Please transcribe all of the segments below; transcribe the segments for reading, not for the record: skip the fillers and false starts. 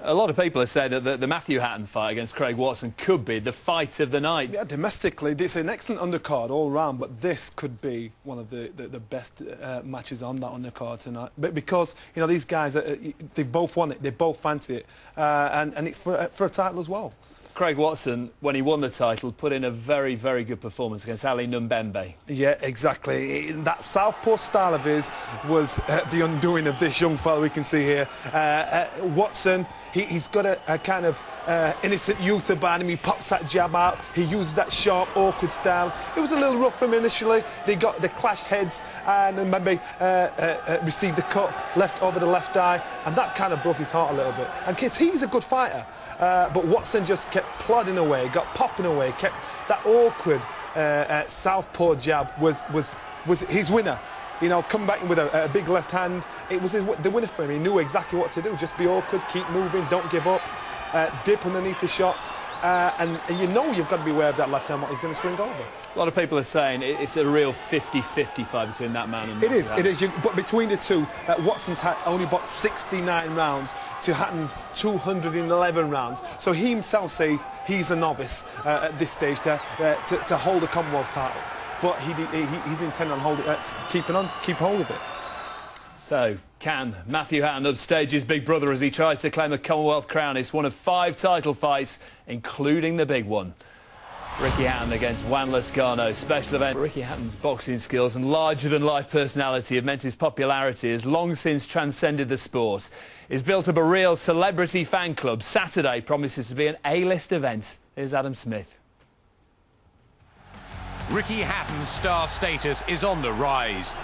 A lot of people are saying that the Matthew Hatton fight against Craig Watson could be the fight of the night. Yeah, domestically, it's an excellent undercard all round, but this could be one of the best matches on that undercard tonight. But because, you know, these guys, they both want it, they both fancy it, and it's for a title as well. Craig Watson, when he won the title, put in a very, very good performance against Ali Numbembe. Yeah, exactly. That southpaw style of his was the undoing of this young fella we can see here. Watson, he's got a kind of innocent youth about him. He pops that jab out. He uses that sharp, awkward style. It was a little rough for him initially. They clashed heads, and then maybe received the cut left over the left eye, and that kind of broke his heart a little bit. And kids, he's a good fighter. But Watson just kept plodding away, got popping away, kept that awkward southpaw jab was his winner. You know, come back with a big left hand. It was the winner for him. He knew exactly what to do. Just be awkward, keep moving, don't give up, dip underneath the shots. And you know you've got to be aware of that left hand, what he's going to sling over. A lot of people are saying it's a real 50-50 fight between that man and It is. But between the two, Watson's only boxed 69 rounds to Hatton's 211 rounds. So he himself says he's a novice at this stage to hold a Commonwealth title. But he's intent on keep hold of it. So, can Matthew Hatton upstage his big brother as he tries to claim a Commonwealth crown? It's one of 5 title fights, including the big one. Ricky Hatton against Juan Lazcano, special event. Ricky Hatton's boxing skills and larger-than-life personality have meant his popularity has long since transcended the sport. He's built up a real celebrity fan club. Saturday promises to be an A-list event. Here's Adam Smith. Ricky Hatton's star status is on the rise.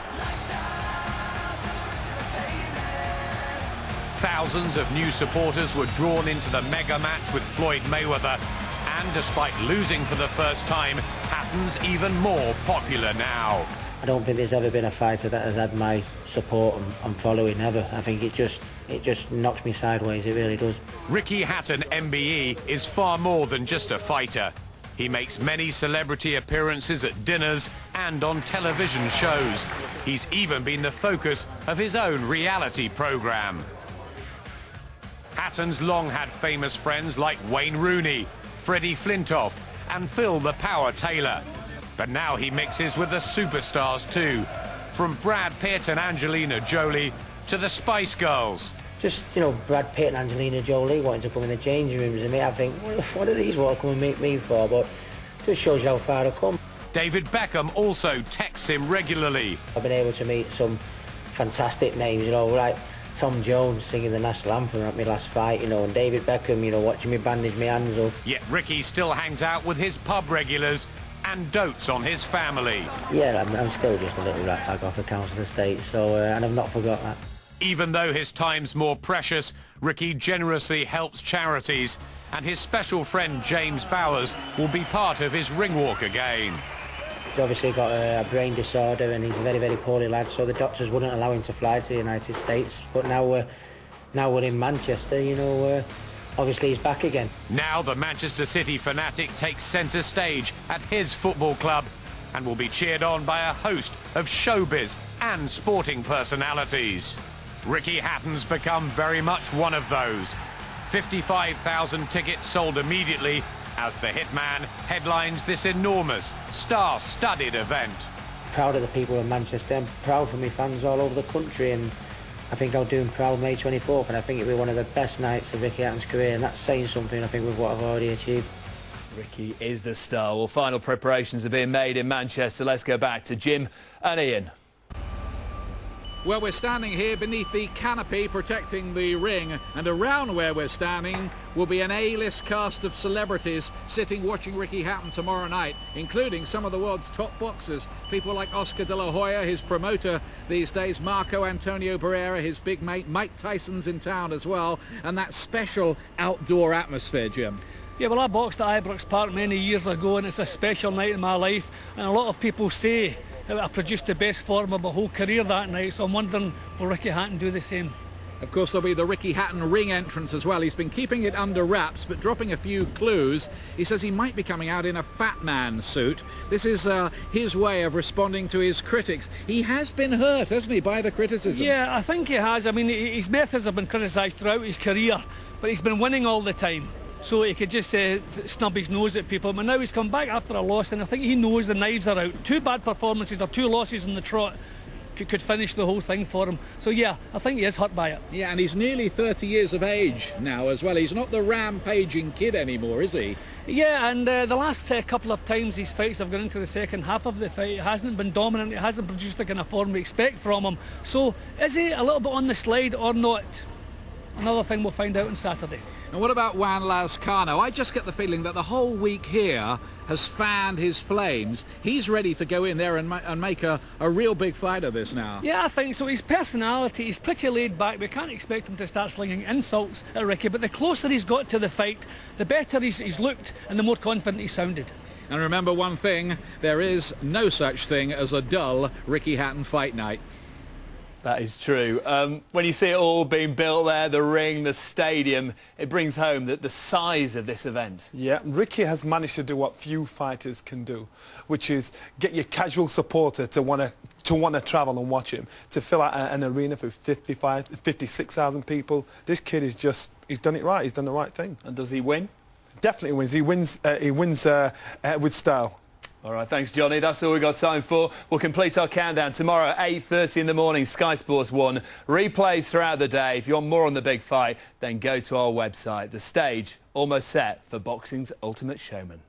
Thousands of new supporters were drawn into the mega match with Floyd Mayweather. And despite losing for the first time, Hatton's even more popular now. I don't think there's ever been a fighter that has had my support and following ever. I think it just knocks me sideways, it really does. Ricky Hatton, MBE, is far more than just a fighter. He makes many celebrity appearances at dinners and on television shows. He's even been the focus of his own reality program. Hatton's long had famous friends like Wayne Rooney, Freddie Flintoff and Phil the Power Taylor. But now he mixes with the superstars too, from Brad Pitt and Angelina Jolie to the Spice Girls. Just, you know, Brad Pitt and Angelina Jolie wanting to come in the changing rooms and me, I think, what are these want to come and meet me for? But it just shows you how far I've come. David Beckham also texts him regularly. I've been able to meet some fantastic names, you know, like Tom Jones singing the national anthem at my last fight, you know, and David Beckham, you know, watching me bandage my hands up. Yet Ricky still hangs out with his pub regulars and dotes on his family. Yeah, I'm still just a little rat bag off the council estate, so, and I've not forgot that. Even though his time's more precious, Ricky generously helps charities, and his special friend James Bowers will be part of his ring walk again. He's obviously got a brain disorder and he's a very, very poorly lad, so the doctors wouldn't allow him to fly to the United States. But now we're in Manchester, you know, obviously he's back again. Now the Manchester City fanatic takes centre stage at his football club and will be cheered on by a host of showbiz and sporting personalities. Ricky Hatton's become very much one of those. 55,000 tickets sold immediately as the hitman headlines this enormous, star-studded event. Proud of the people of Manchester, I'm proud for my fans all over the country, and I think I'll do him proud May 24th, and I think it'll be one of the best nights of Ricky Hatton's career, and that's saying something, I think, with what I've already achieved. Ricky is the star. Well, final preparations are being made in Manchester. Let's go back to Jim and Ian. Well, we're standing here beneath the canopy protecting the ring, and around where we're standing will be an A-list cast of celebrities sitting watching Ricky Hatton tomorrow night, including some of the world's top boxers, people like Oscar de la Hoya, his promoter these days, Marco Antonio Barrera, his big mate, Mike Tyson's in town as well, and that special outdoor atmosphere, Jim. Yeah, well, I boxed at Ibrox Park many years ago, and it's a special night in my life, and a lot of people say I produced the best form of my whole career that night, so I'm wondering, will Ricky Hatton do the same? Of course, there'll be the Ricky Hatton ring entrance as well. He's been keeping it under wraps, but dropping a few clues. He says he might be coming out in a fat man suit. This is his way of responding to his critics. He has been hurt, hasn't he, by the criticism? Yeah, I think he has. I mean, his methods have been criticised throughout his career, but he's been winning all the time. So he could just snub his nose at people. But now he's come back after a loss, and I think he knows the knives are out. 2 bad performances or 2 losses on the trot could finish the whole thing for him. So yeah, I think he is hurt by it. Yeah, and he's nearly 30 years of age now as well. He's not the rampaging kid anymore, is he? Yeah, and the last couple of times these fights have gone into the second half of the fight, it hasn't been dominant, it hasn't produced the kind of form we expect from him. So is he a little bit on the slide or not? Another thing we'll find out on Saturday. And what about Juan Lazcano? I just get the feeling that the whole week here has fanned his flames. He's ready to go in there and make a real big fight of this now. Yeah, I think so. His personality, he's pretty laid back. We can't expect him to start slinging insults at Ricky, but the closer he's got to the fight, the better he's looked and the more confident he sounded. And remember one thing, there is no such thing as a dull Ricky Hatton fight night. That is true. When you see it all being built there, the ring, the stadium, it brings home the size of this event. Yeah, Ricky has managed to do what few fighters can do, which is get your casual supporter to want to travel and watch him, to fill out an arena for 56,000 people. This kid is he's done it right. He's done the right thing. And does he win? Definitely wins. He wins with style. All right, thanks, Johnny. That's all we've got time for. We'll complete our countdown tomorrow at 8:30 in the morning, Sky Sports 1. Replays throughout the day. If you want more on the big fight, then go to our website. The stage almost set for boxing's ultimate showman.